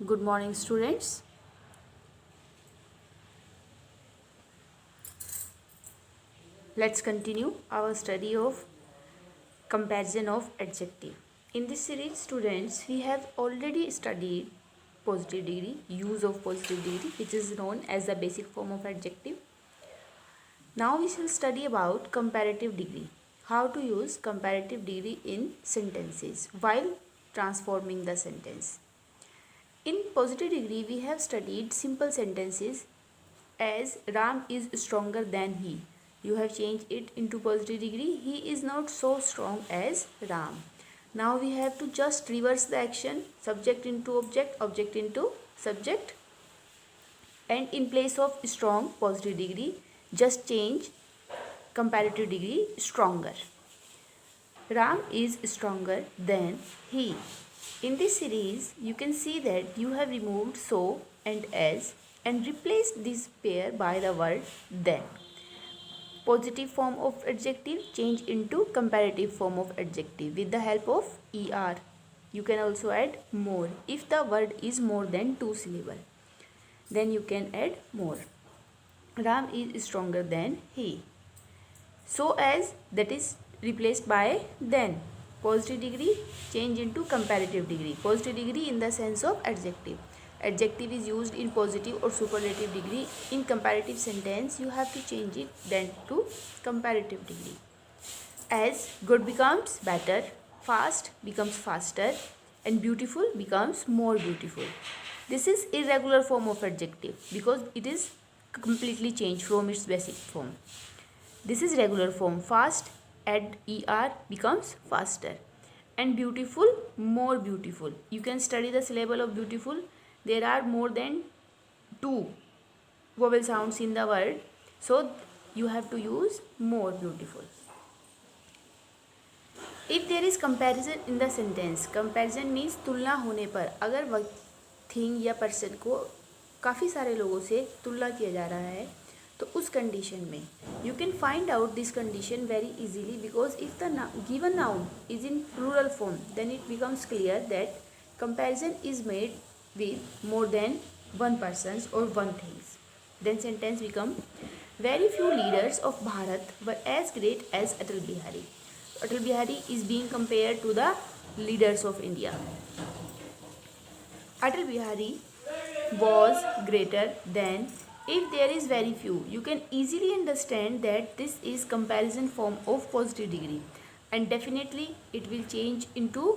Good morning, students. Let's continue our study of comparison of adjective. In this series, students, we have already studied positive degree, use of positive degree, which is known as the basic form of adjective. Now we shall study about comparative degree, how to use comparative degree in sentences while transforming the sentence. In positive degree, we have studied simple sentences as Ram is stronger than he. You have changed it into positive degree. He is not so strong as Ram. Now we have to just reverse the action, subject into object, object into subject, and in place of strong positive degree, just change comparative degree stronger. Ram is stronger than he. In this series, you can see that you have removed so and as and replaced this pair by the word then. Positive form of adjective change into comparative form of adjective with the help of er. You can also add more. If the word is more than 2 syllable, then you can add more. Ram is stronger than he. So as, that is replaced by then. Positive degree change into comparative degree. Positive degree in the sense of adjective. Adjective is used in positive or superlative degree. In comparative sentence, you have to change it then to comparative degree. As good becomes better, fast becomes faster, and beautiful becomes more beautiful. This is irregular form of adjective because it is completely changed from its basic form. This is regular form. Fast, add er, becomes faster. And beautiful, more beautiful. You can study the syllable of beautiful. There are more than 2 vowel sounds in the word. So you have to use more beautiful. If there is comparison in the sentence, comparison means तुलना होने पर अगर thing या person को काफ़ी सारे लोगों से तुलना किया जा रहा है तो उस कंडीशन में you can find out this condition very easily because if the given noun is in plural form then it becomes clear that comparison is made with more than one persons or one things. Then sentence become, very few leaders of Bharat were as great as Atal Bihari. Atal Bihari is being compared to the leaders of India. Atal Bihari was greater than. If there is very few, you can easily understand that this is comparison form of positive degree, and definitely it will change into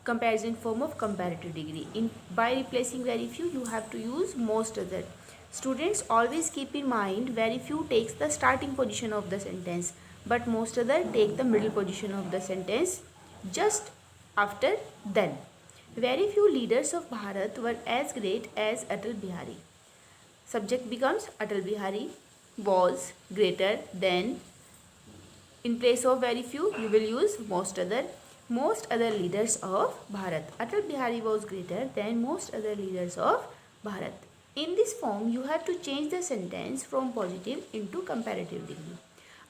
comparison form of comparative degree. By replacing very few, you have to use most other. Students, always keep in mind very few takes the starting position of the sentence, but most other take the middle position of the sentence just after then. Very few leaders of Bharat were as great as Atal Bihari. Subject becomes Atal Bihari was greater than. In place of very few, you will use most other. Most other leaders of Bharat. Atal Bihari was greater than most other leaders of Bharat. In this form, you have to change the sentence from positive into comparative degree.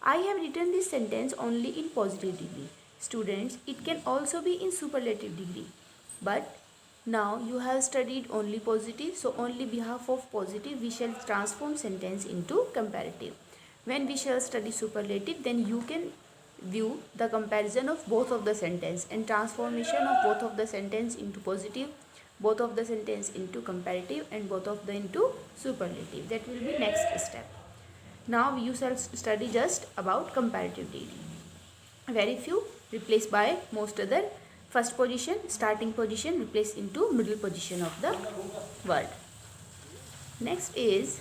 I have written this sentence only in positive degree. Students, it can also be in superlative degree. But now you have studied only positive, so only behalf of positive we shall transform sentence into comparative. When we shall study superlative, then you can view the comparison of both of the sentence and transformation of both of the sentence into positive, both of the sentence into comparative, and both of them into superlative. That will be next step. Now you shall study just about comparative degree. Very few replaced by most other. First position, starting position replaced into middle position of the word. Next is,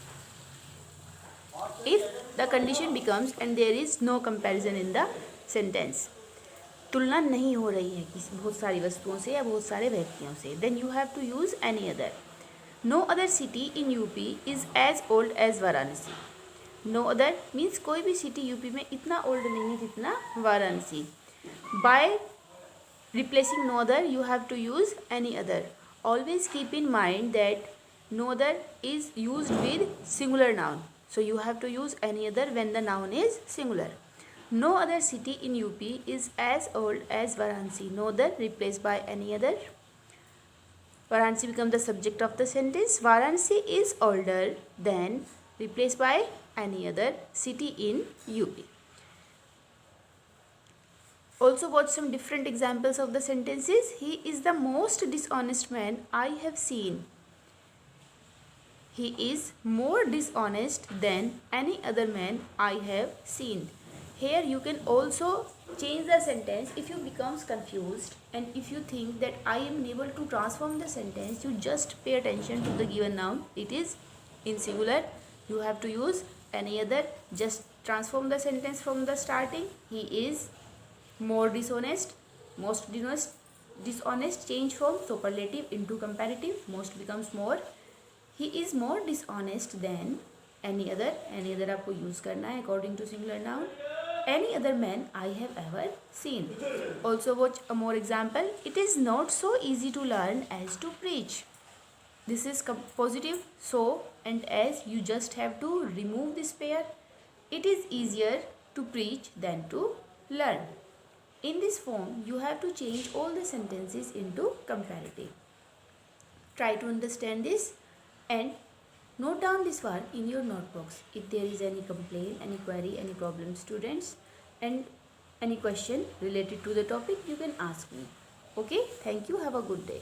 if the condition becomes and there is no comparison in the sentence, तुलना नहीं हो रही है किसी बहुत सारी वस्तुओं से या बहुत सारे व्यक्तियों से, then you have to use any other. No other city in UP is as old as Varanasi. No other means कोई भी city UP में इतना old नहीं है जितना Varanasi. By replacing no other, you have to use any other. Always keep in mind that no other is used with singular noun. So you have to use any other when the noun is singular. No other city in UP is as old as Varanasi. No other replaced by any other. Varanasi become the subject of the sentence. Varanasi is older than, replaced by any other city in UP. Also watch some different examples of the sentences. He is the most dishonest man I have seen. He is more dishonest than any other man I have seen. Here you can also change the sentence if you becomes confused, and if you think that I am unable to transform the sentence, you just pay attention to the given noun. It is in singular. You have to use any other. Just transform the sentence from the starting. He is more dishonest. Most dishonest change from superlative into comparative. Most becomes more. He is more dishonest than any other. Any other आपको use करना है according to singular noun. Any other man I have ever seen. Also watch a more example. It is not so easy to learn as to preach. This is positive so and as. You just have to remove this pair. It is easier to preach than to learn. In this form you have to change all the sentences into comparative. Try to understand this and note down this one in your notebooks. If there is any complaint, any query, any problem, students, and any question related to the topic, you can ask me. Okay, thank you. Have a good day.